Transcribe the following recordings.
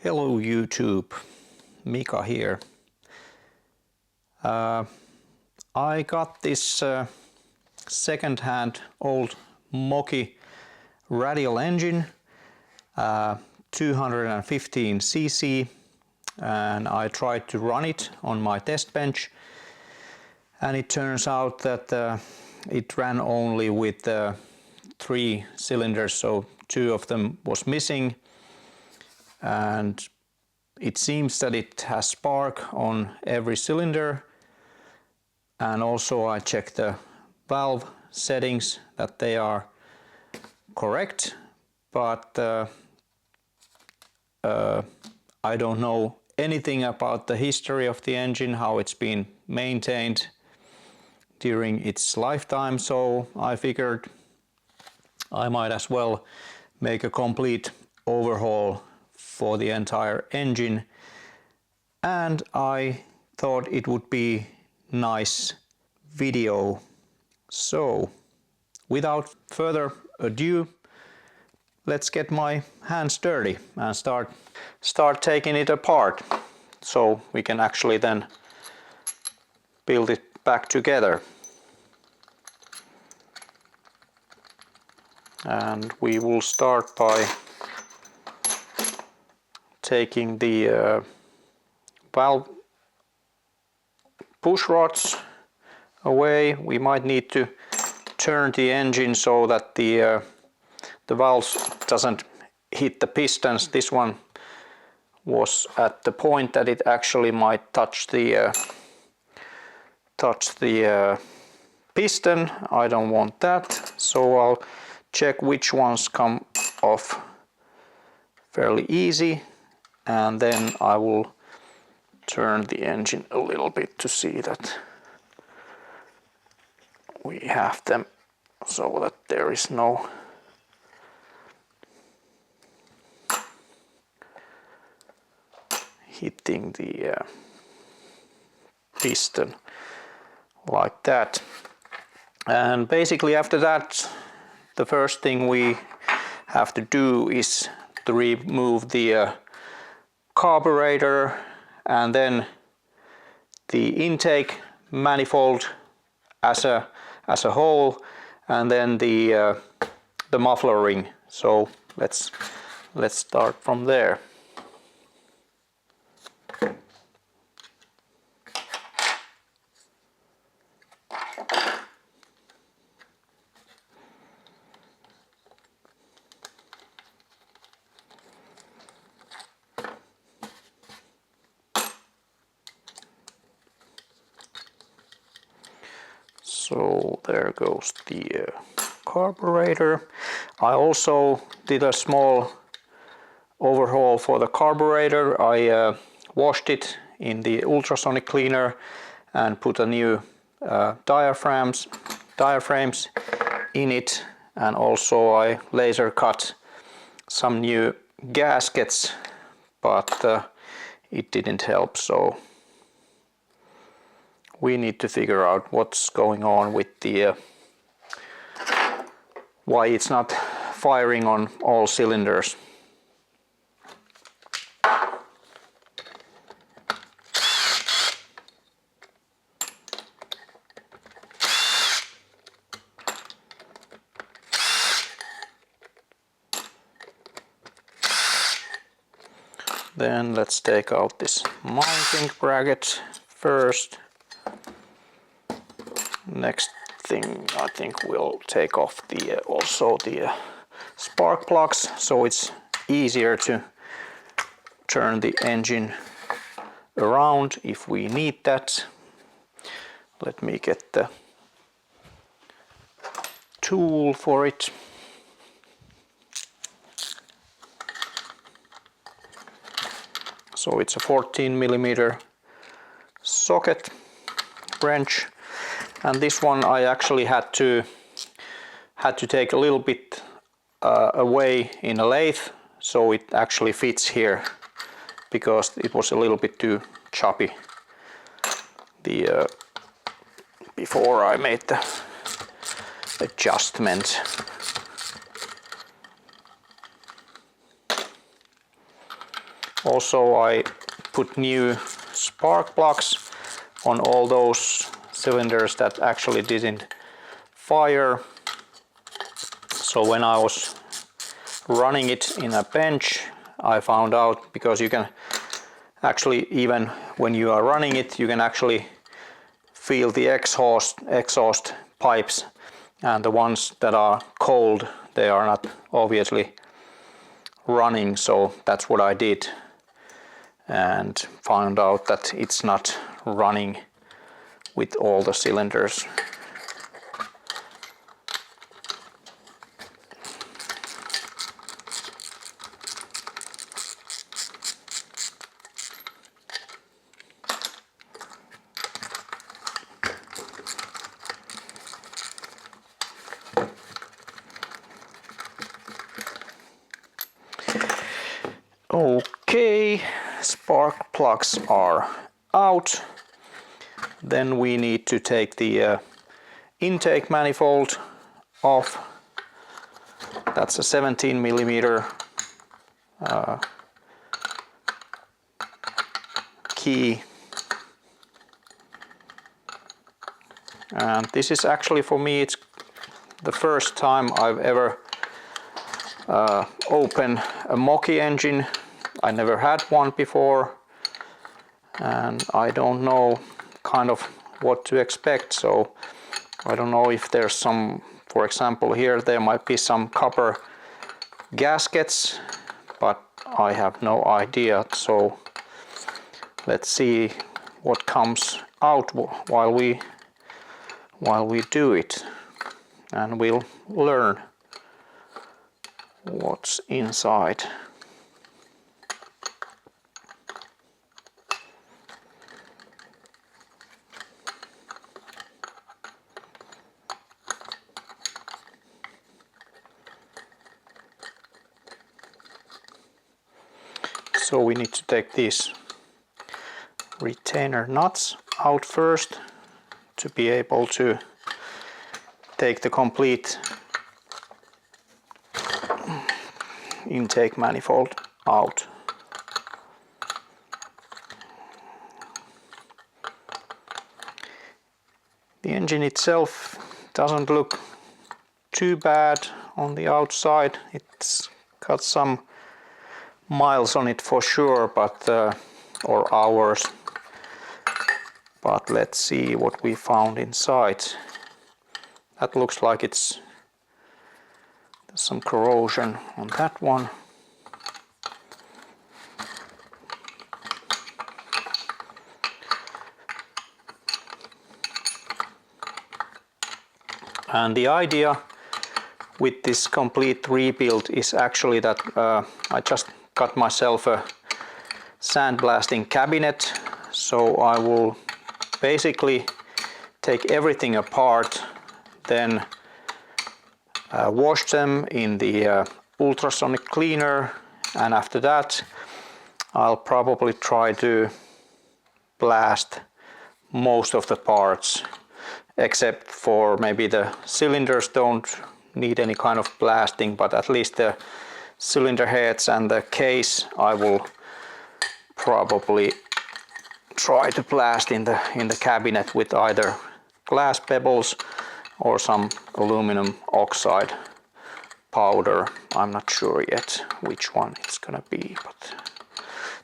Hello YouTube, Mika here. I got this second-hand old Moki Radial engine, 215cc, and I tried to run it on my test bench, and it turns out that it ran only with 3 cylinders, so 2 of them was missing. And it seems that it has spark on every cylinder, and also I checked the valve settings that they are correct, but I don't know anything about the history of the engine, how it's been maintained during its lifetime, so I figured I might as well make a complete overhaul for the entire engine, and I thought it would be nice video. So without further ado, let's get my hands dirty and start taking it apart, so we can actually then build it back together. And we will start by taking the valve push rods away. We might need to turn the engine so that the valves doesn't hit the pistons. This one was at the point that it actually might touch the piston. I don't want that, so I'll check which ones come off fairly easy, and then I will turn the engine a little bit to see that we have them so that there is no hitting the piston like that. And basically after that, the first thing we have to do is to remove the carburetor, and then the intake manifold as a whole, and then the muffler ring. So let's start from there. So there goes the carburetor. I also did a small overhaul for the carburetor. I washed it in the ultrasonic cleaner and put a new diaphragms in it, and also I laser cut some new gaskets, but it didn't help, so we need to figure out what's going on with the why it's not firing on all cylinders. Then let's take out this mounting bracket first. Next thing, I think we'll take off also the spark plugs, so it's easier to turn the engine around if we need that. Let me get the tool for it. So it's a 14mm socket wrench, and this one I actually had to take a little bit away in a lathe, so it actually fits here, because it was a little bit too choppy before I made the adjustment. Also I put new spark plugs on all those cylinders that actually didn't fire. So when I was running it in a bench, I found out, because you can actually, even when you are running it, you can actually feel the exhaust pipes, and the ones that are cold, they are not obviously running. So that's what I did, and found out that it's not running with all the cylinders. Okay, spark plugs are out. Then we need to take the intake manifold off. That's a 17 millimeter key. And this is actually, for me, it's the first time I've ever opened a Moki engine. I never had one before, and I don't know kind of what to expect. So I don't know if there's some, for example here there might be some copper gaskets, but I have no idea. So let's see what comes out while we do it, and we'll learn what's inside. So we need to take these retainer nuts out first to be able to take the complete intake manifold out. The engine itself doesn't look too bad on the outside. It's got some miles on it for sure, but or hours. But let's see what we found inside. That looks like there's some corrosion on that one. And the idea with this complete rebuild is actually that I just got myself a sandblasting cabinet. So I will basically take everything apart, then wash them in the ultrasonic cleaner, and after that I'll probably try to blast most of the parts, except for maybe the cylinders don't need any kind of blasting, but at least the cylinder heads and the case I will probably try to blast in the cabinet with either glass pebbles or some aluminum oxide powder. I'm not sure yet which one it's gonna be, but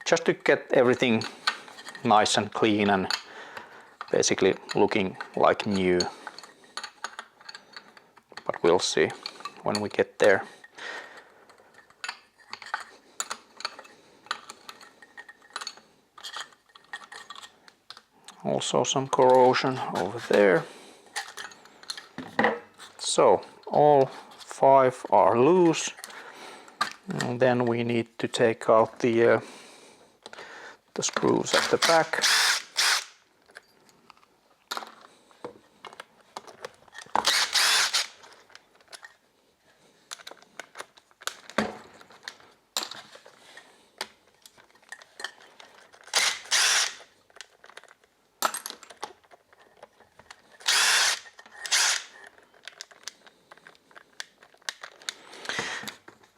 just to get everything nice and clean and basically looking like new. But we'll see when we get there. Also some corrosion over there. So all 5 are loose, and then we need to take out the screws at the back.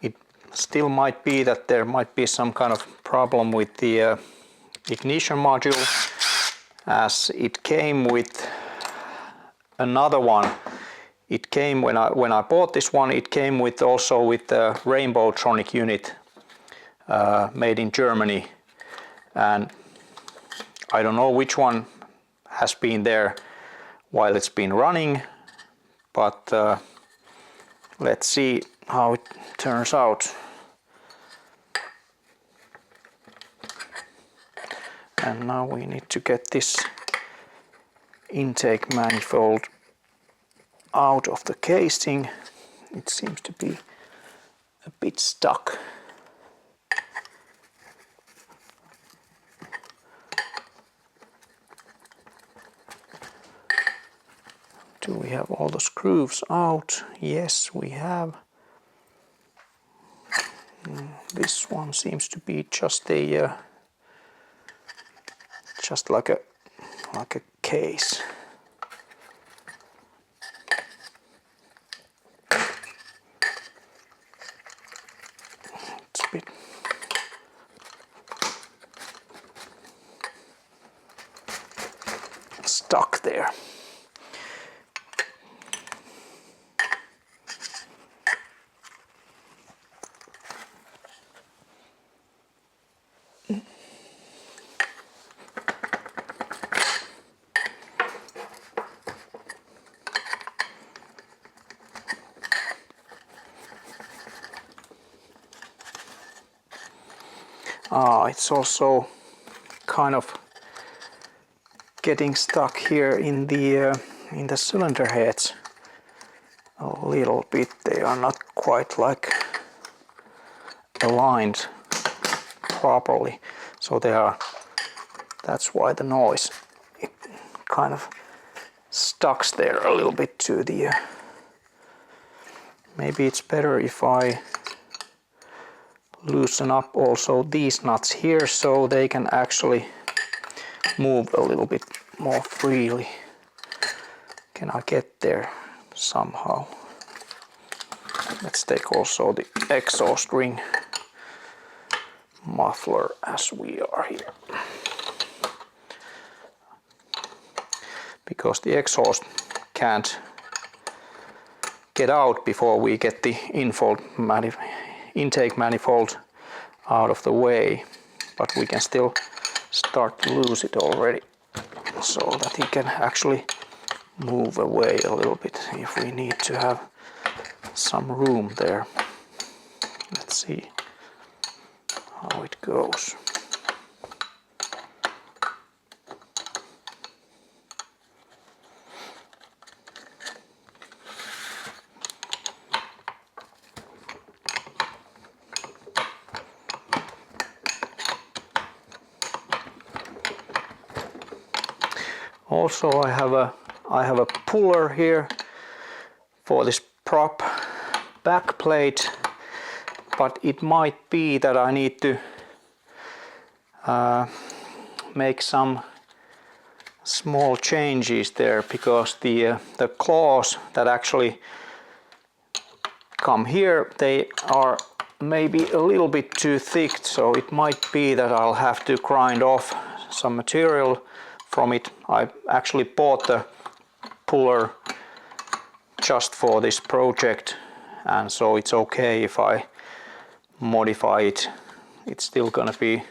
It still might be that there might be some kind of problem with the ignition module, as it came with another one. It came when I bought this one. It came with also with the Rainbow Tronic unit, made in Germany, and I don't know which one has been there while it's been running, but let's see how it turns out. And now we need to get this intake manifold out of the casing. It seems to be a bit stuck. Do we have all the screws out? Yes, we have. This one seems to be just a just like a case. It's a bit stuck there. It's also kind of getting stuck here in the cylinder heads a little bit. They are not quite like aligned properly, so they are. That's why the noise, it kind of stucks there a little bit to the. Maybe it's better if I loosen up also these nuts here so they can actually move a little bit more freely. Can I get there somehow? Let's take also the exhaust ring muffler as we are here, because the exhaust can't get out before we get the intake manifold out of the way, but we can still start to loose it already so that it can actually move away a little bit if we need to have some room there. Let's see how it goes. Also, I have a puller here for this prop back plate, but it might be that I need to make some small changes there, because the claws that actually come here, they are maybe a little bit too thick, so it might be that I'll have to grind off some material from it. I actually bought the puller just for this project, and so it's okay if I modify it. It's still gonna be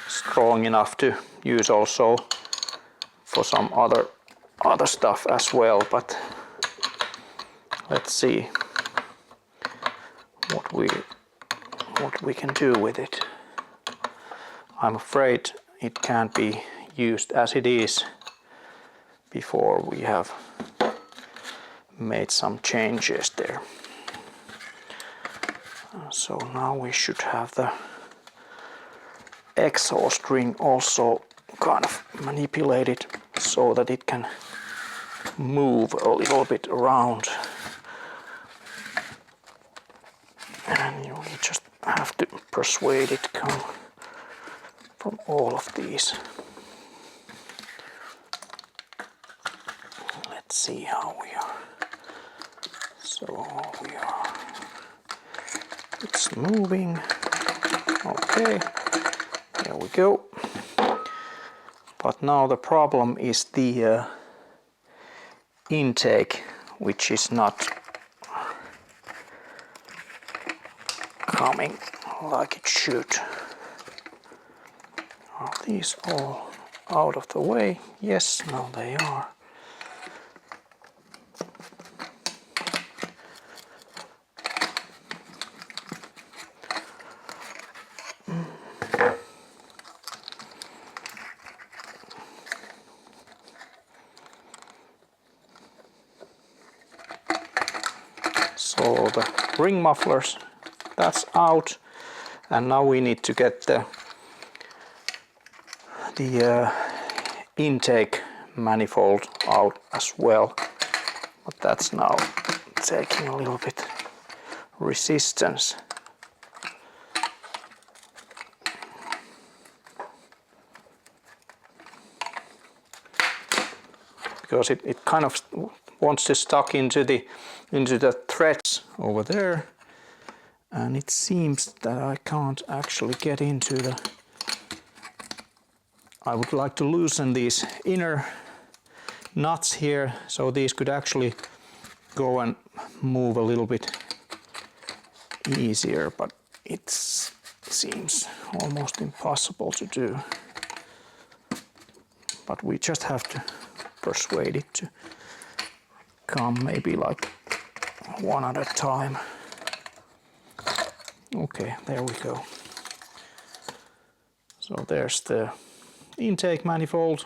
strong enough to use also for some other stuff as well, but let's see what we can do with it. I'm afraid it can't be used as it is before we have made some changes there. So now we should have the exhaust ring also kind of manipulated so that it can move a little bit around. And you just have to persuade it to come from all of these. Let's see how we are. So we are. It's moving. Okay. There we go. But now the problem is the intake, which is not coming like it should. Are these all out of the way? Yes, now they are. So the ring mufflers, that's out, and now we need to get the intake manifold out as well, but that's now taking a little bit resistance. Because it kind of wants to stuck into the threads over there, and it seems that I can't actually get into the. I would like to loosen these inner nuts here, so these could actually go and move a little bit easier, but it seems almost impossible to do. But we just have to persuade it to come maybe like one at a time. Okay, there we go. So there's the intake manifold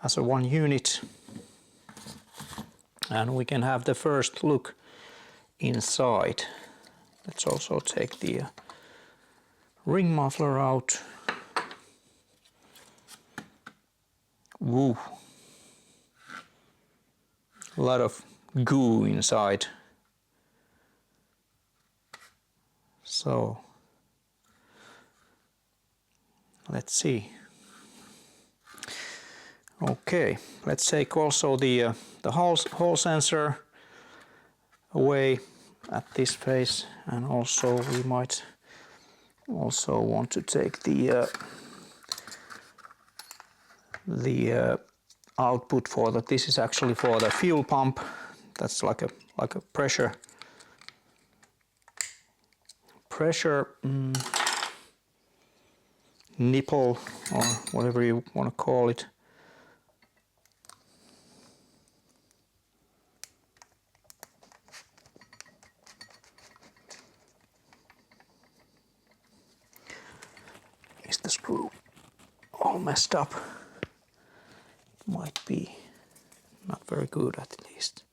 as a one unit, and we can have the first look inside. Let's also take the ring muffler out. Woo! A lot of goo inside. So let's see. Okay, let's take also the hall sensor away at this phase, and also we might also want to take the output for that. This is actually for the fuel pump. That's like a pressure nipple, or whatever you want to call it. Is the screw all messed up? Might be not very good, at least.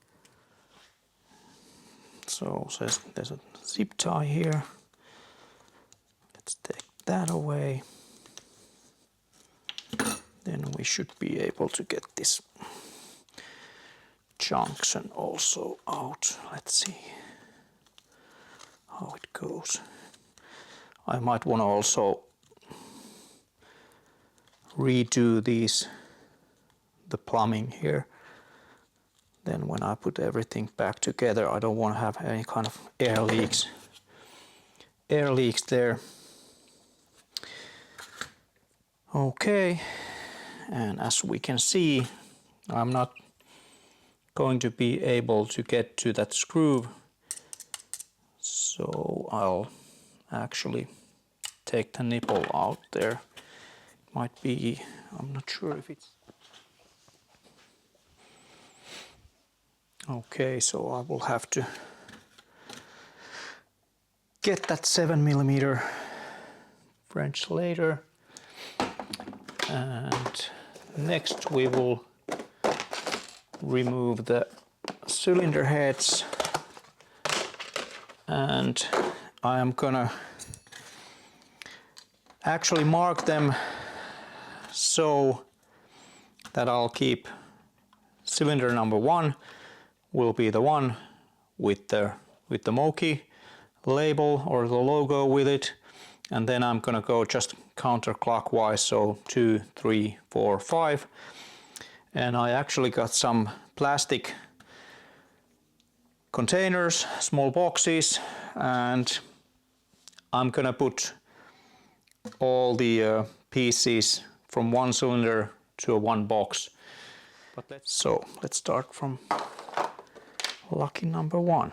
So there's a zip tie here. Let's take that away. Then we should be able to get this junction also out. Let's see how it goes. I might want to also redo the plumbing here. Then when I put everything back together, I don't want to have any kind of air leaks there. Okay, and as we can see, I'm not going to be able to get to that screw, so I'll actually take the nipple out there. Might be, I'm not sure if it's okay, so I will have to get that 7mm French later, and next we will remove the cylinder heads, and I am gonna actually mark them so that I'll keep cylinder number 1 will be the one with the Moki label or the logo with it, and then I'm gonna go just counterclockwise, so 2, 3, 4, 5, and I actually got some plastic containers, small boxes, and I'm gonna put all the pieces from one cylinder to one box. So let's start from lucky number 1.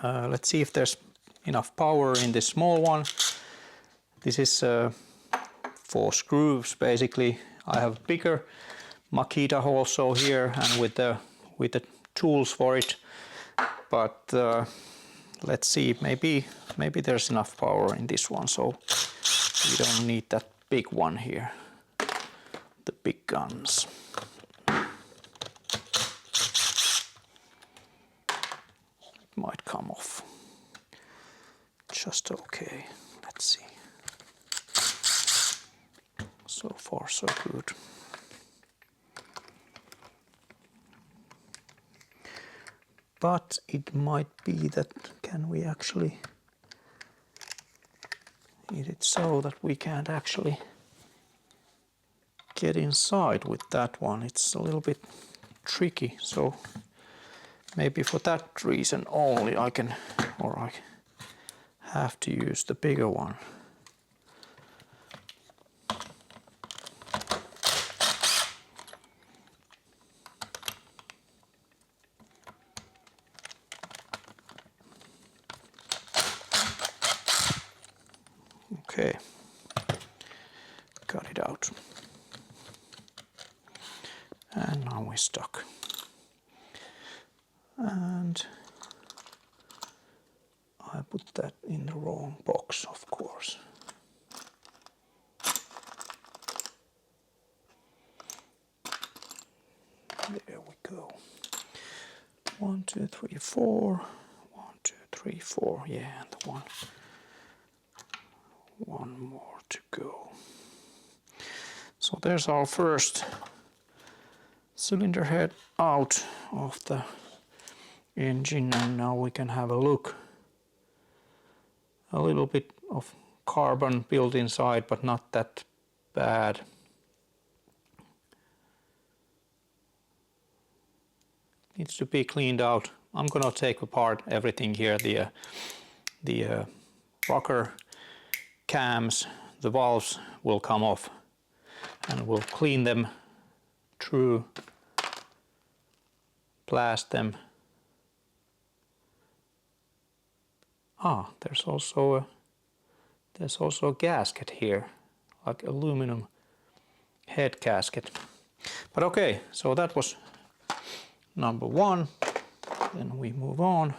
Let's see if there's enough power in this small one. This is 4 screws basically. I have a bigger Makita also here and with the tools for it. But let's see, maybe there's enough power in this one, so we don't need that big one here. The big guns. It might come off just okay. Let's see. So far so good. But it might be that, can we actually, is it so that we can't actually get inside with that one? It's a little bit tricky, so maybe for that reason only I can, or I have to use the bigger one. Okay, got it out. And now we're stuck. And I put that in the wrong box, of course. There we go. 1, 2, 3, 4. 1, 2, 3, 4. Yeah, and one more to go. So there's our first cylinder head out of the engine, and now we can have a look. A little bit of carbon built inside, but not that bad. Needs to be cleaned out. I'm gonna take apart everything here, the rocker cams, the valves will come off, and we'll clean them through, blast them. There's also a gasket here, like aluminum head gasket. But okay, so that was number 1. Then we move on.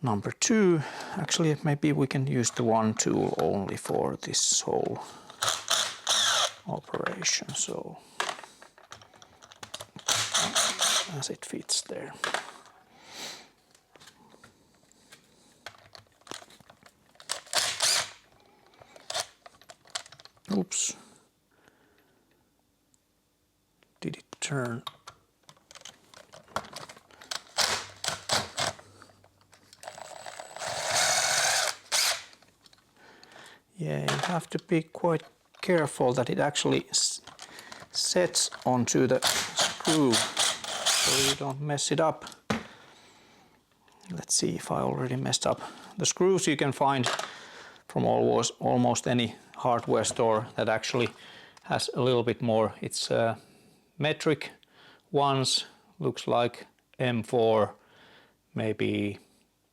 Number 2, actually maybe we can use the one tool only for this whole operation, so as it fits there. Oops. Did it turn? Yeah, you have to be quite careful that it actually sets onto the screw so you don't mess it up. Let's see if I already messed up. The screws you can find from almost any hardware store that actually has a little bit more. It's metric ones, looks like M4, maybe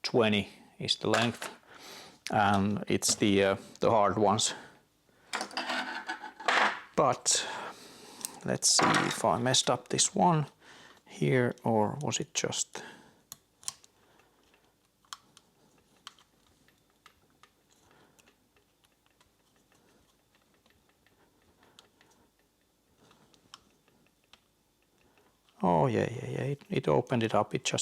20 is the length. And it's the hard ones. But let's see if I messed up this one here, or was it just... Oh yeah, it opened it up. It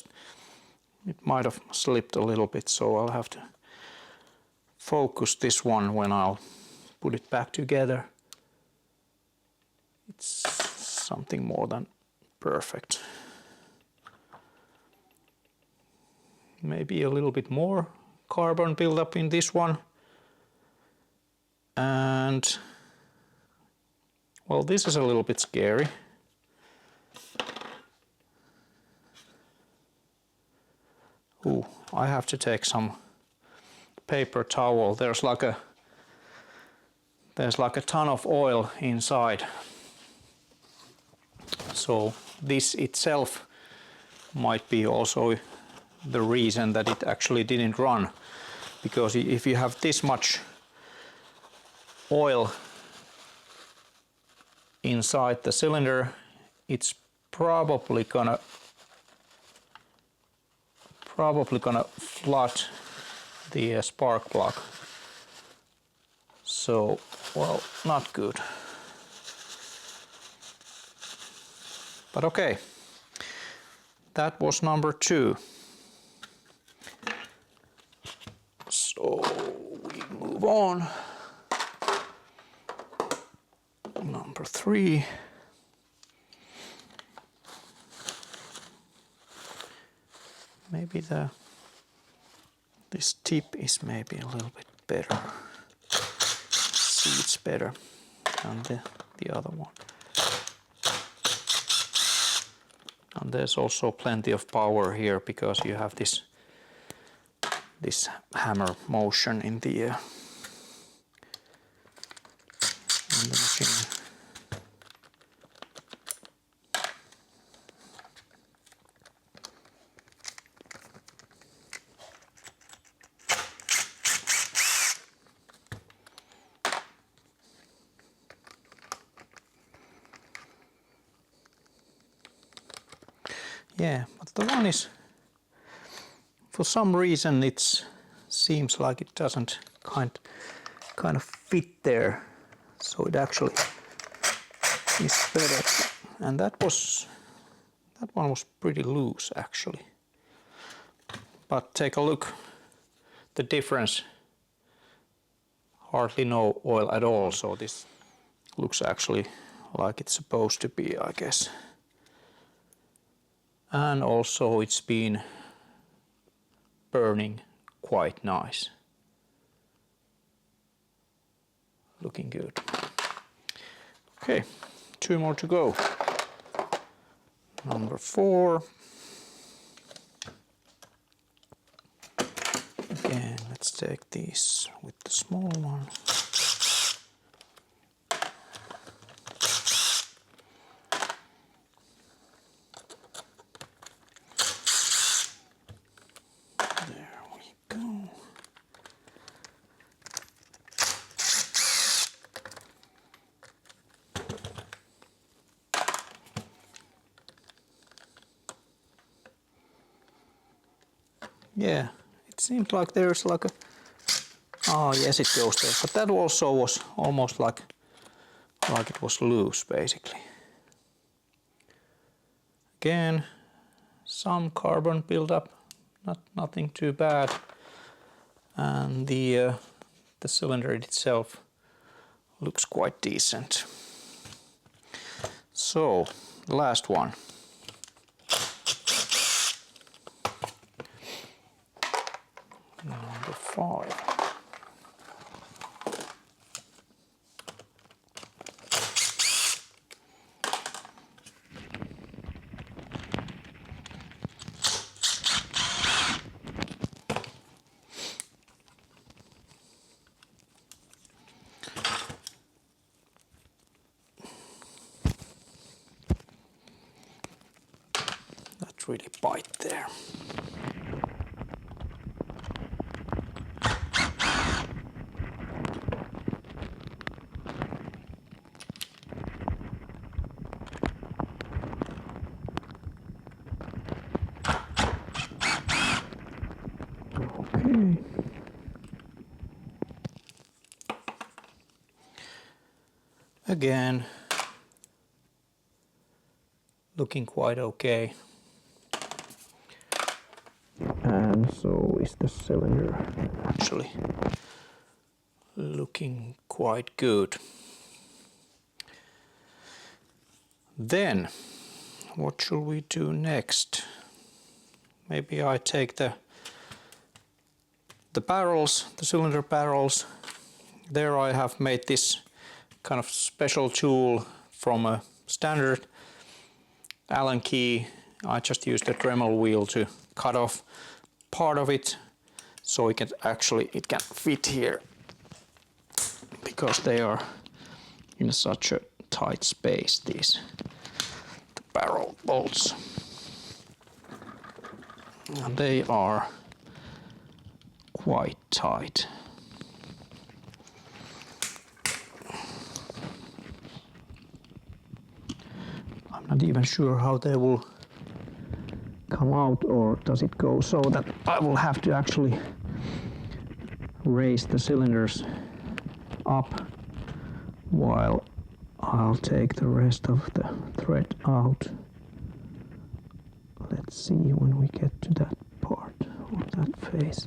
might have slipped a little bit, so I'll have to focus this one when I'll put it back together. It's something more than perfect. Maybe a little bit more carbon buildup in this one. And well, this is a little bit scary. Ooh, I have to take some paper towel, there's like a ton of oil inside. So this itself might be also the reason that it actually didn't run, because if you have this much oil inside the cylinder, it's probably gonna flood the spark plug. So, well, not good. But okay, that was number 2. So we move on. Number 3. Maybe this tip is maybe a little bit better. Seats better than the other one. And there's also plenty of power here because you have this hammer motion in the machine. Yeah, but the one is, for some reason it seems like it doesn't kind of fit there, so it actually is better. And that one was pretty loose actually. But take a look, the difference, hardly no oil at all, so this looks actually like it's supposed to be, I guess. And also it's been burning quite nice. Looking good. Okay, 2 more to go. Number 4. Again, let's take these with the small one. Yeah, it seems like there's like a... Oh yes, it goes there. But that also was almost like it was loose basically. Again, some carbon buildup, nothing too bad. And the cylinder itself looks quite decent. So, the last one. Number 5. That really bite there. Okay. Again, looking quite okay. And so is the cylinder, actually looking quite good. Then, what should we do next? Maybe I take the barrels, the cylinder barrels. There I have made this kind of special tool from a standard Allen key. I just used a Dremel wheel to cut off part of it, so it can fit here because they are in such a tight space, these the barrel bolts, and they are quite tight. I'm not even sure how they will come out, or does it go so that I will have to actually raise the cylinders up while I'll take the rest of the thread out. Let's see when we get to that part or that phase.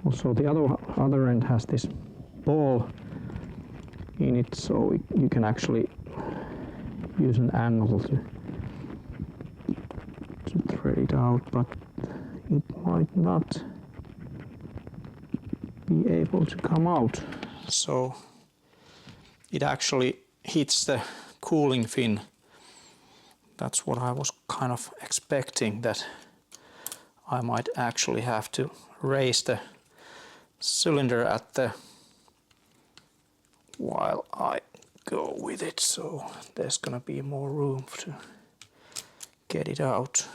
Also, the other end has this ball in it, so you can actually use an angle to thread it out, but it might not be able to come out. So it actually hits the cooling fin. That's what I was kind of expecting, that I might actually have to raise the cylinder at the while I go with it, so there's gonna be more room to get it out.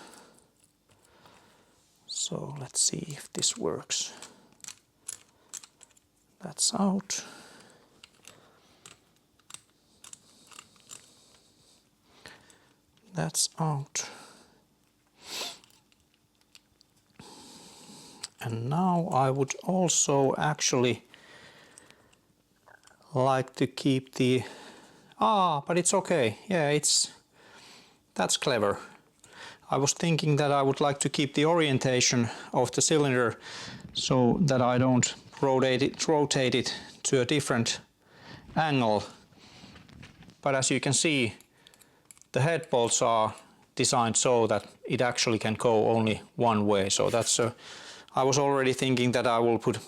So let's see if this works. That's out. That's out. And now I would also actually like to keep the... but it's okay. Yeah, that's clever. I was thinking that I would like to keep the orientation of the cylinder so that I don't rotate it to a different angle. But as you can see, the head bolts are designed so that it actually can go only one way. So that's I was already thinking that I will put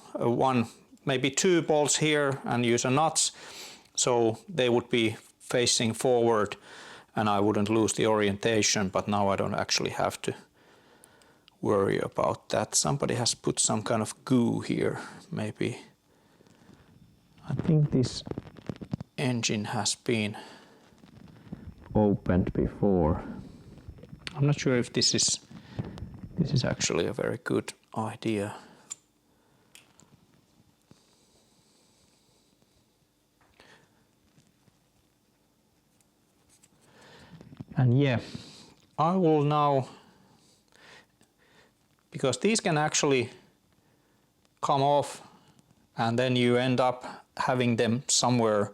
maybe two bolts here and use a nuts, so they would be facing forward and I wouldn't lose the orientation, but now I don't actually have to worry about that. Somebody has put some kind of goo here, maybe. I think this engine has been opened before. I'm not sure if this is actually a very good idea. And yeah, I will now, because these can actually come off and then you end up having them somewhere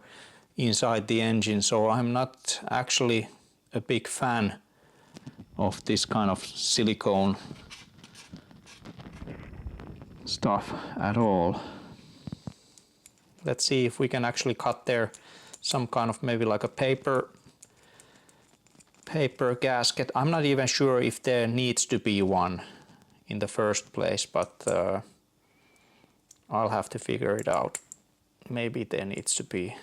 inside the engine, so I'm not actually a big fan of this kind of silicone stuff at all. Let's see if we can actually cut there some kind of maybe like a paper gasket. I'm not even sure if there needs to be one in the first place, but I'll have to figure it out. Maybe there needs to be.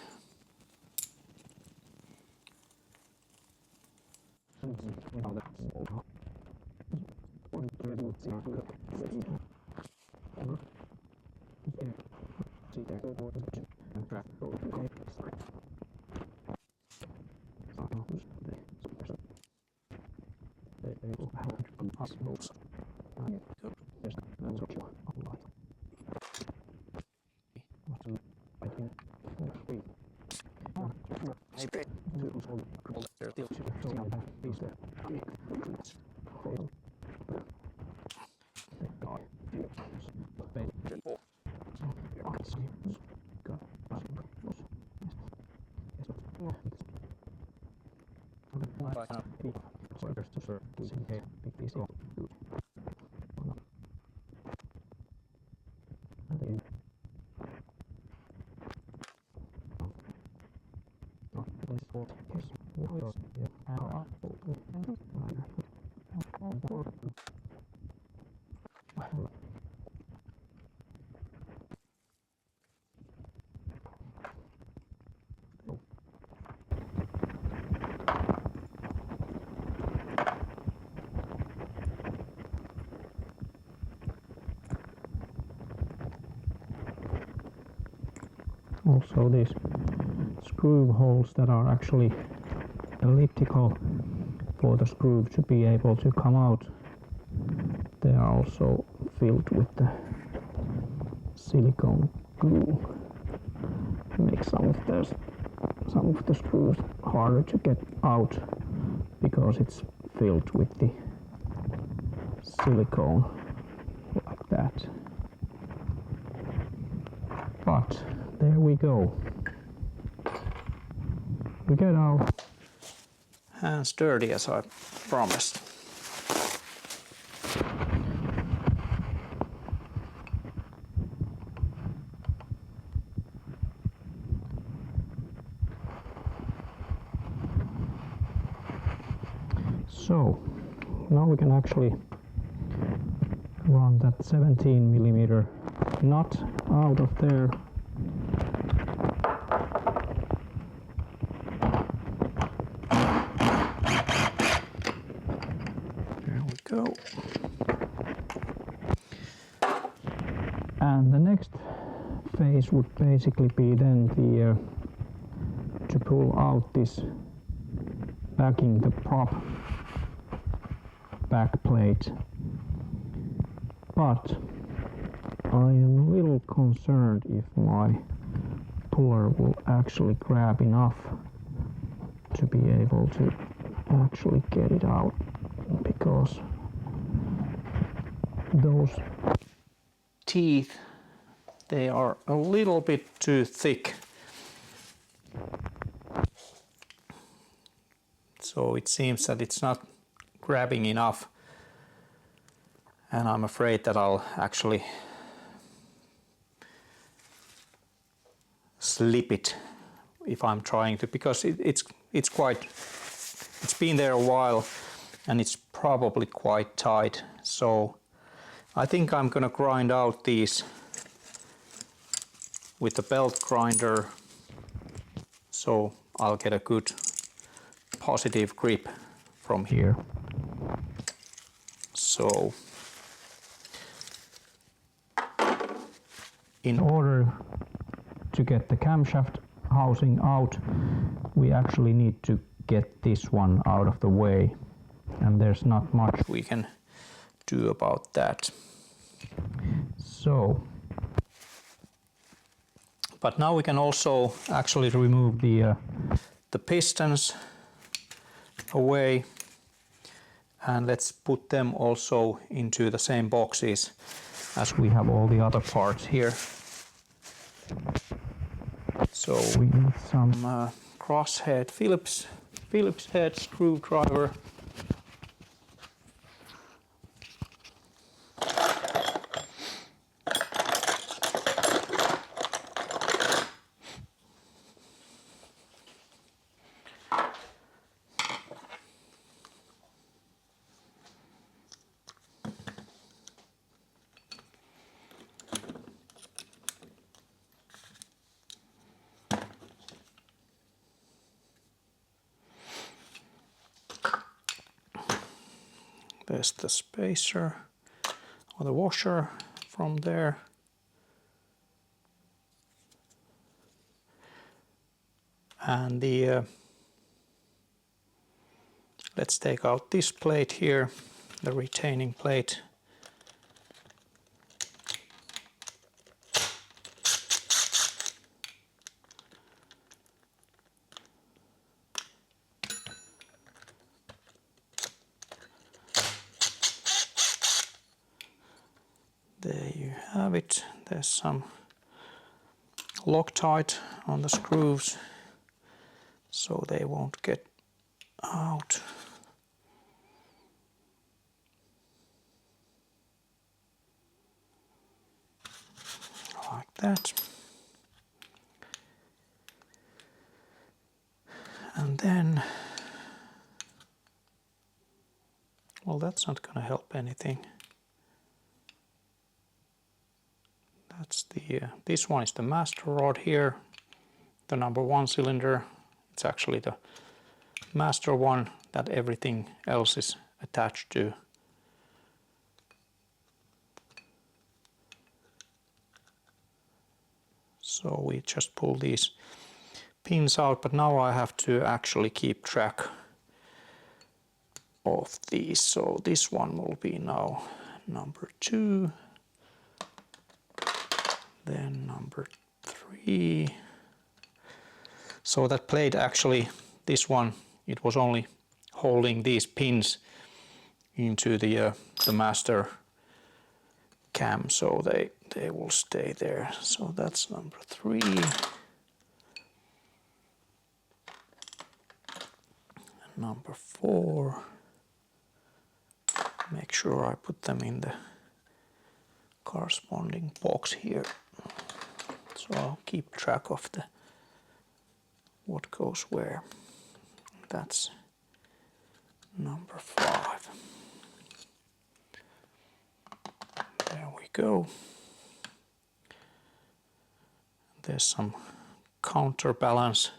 also these screw holes that are actually elliptical for the screw to be able to come out. They are also filled with the silicone glue. Make some of the screws harder to get out because it's filled with the silicone like that. But there we go. We get our hands dirty as I promised. So now we can actually run that 17mm nut out of there. There we go. And the next phase would basically be then the to pull out this backing the prop back plate. But I am a little concerned if my puller will actually grab enough to be able to actually get it out, because those Teeth, they are a little bit too thick. So it seems that it's not grabbing enough, and I'm afraid that I'll actually slip it if I'm trying to, because it's been there a while and it's probably quite tight. So I think I'm gonna grind out these with the belt grinder, so I'll get a good positive grip from here. So in order to get the camshaft housing out, we actually need to get this one out of the way, and there's not much we can do about that. So, but now we can also actually remove the pistons away, and let's put them also into the same boxes as we have all the other parts here. So we need some crosshead Phillips head screwdriver. There's the spacer or the washer from there. And the let's take out this plate here, the retaining plate. There you have it. There's some Loctite on the screws, so they won't get out. Like that. And then, well, that's not going to help anything. That's the this one is the master rod here, the #1 cylinder. It's actually the master one that everything else is attached to. So we just pull these pins out, but now I have to actually keep track of these. So this one will be now number 2, then number 3. So that plate actually, this one, it was only holding these pins into the master cam, so they will stay there. So that's number 3. And number 4. Make sure I put them in the corresponding box here. So I'll keep track of the what goes where. That's number 5. There we go. There's some counterbalance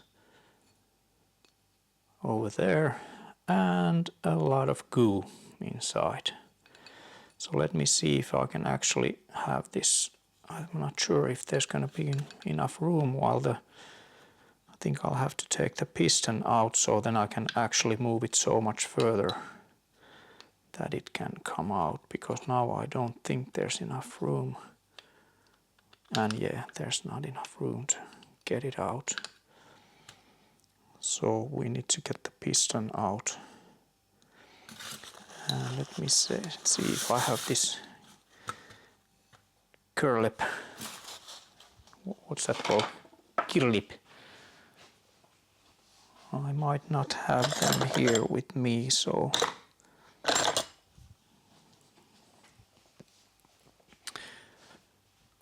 over there and a lot of goo inside. So let me see if I can actually have this. I'm not sure if there's going to be enough room while I think I'll have to take the piston out, so then I can actually move it so much further that it can come out, because now I don't think there's enough room. And yeah, there's not enough room to get it out. So we need to get the piston out. And let me see if I have this curlip. What's that called? Kirlip. I might not have them here with me, so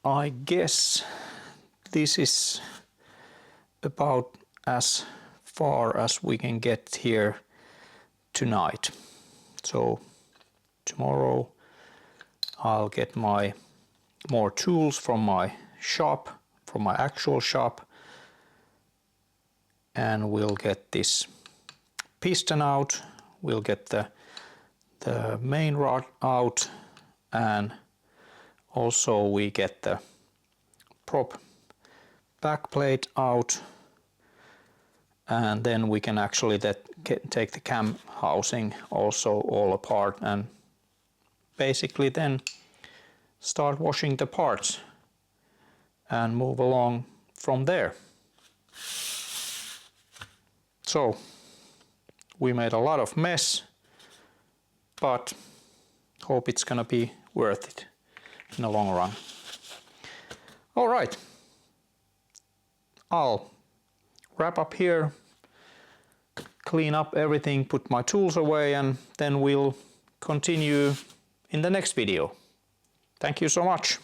I guess this is about as far as we can get here tonight. So tomorrow I'll get my more tools from my shop, from my actual shop, and we'll get this piston out, we'll get the main rod out, and also we get the prop back plate out, and then we can actually take the cam housing also all apart and basically then start washing the parts and move along from there. So we made a lot of mess, but hope it's gonna be worth it in the long run. All right, I'll wrap up here, clean up everything, put my tools away, and then we'll continue in the next video. Thank you so much.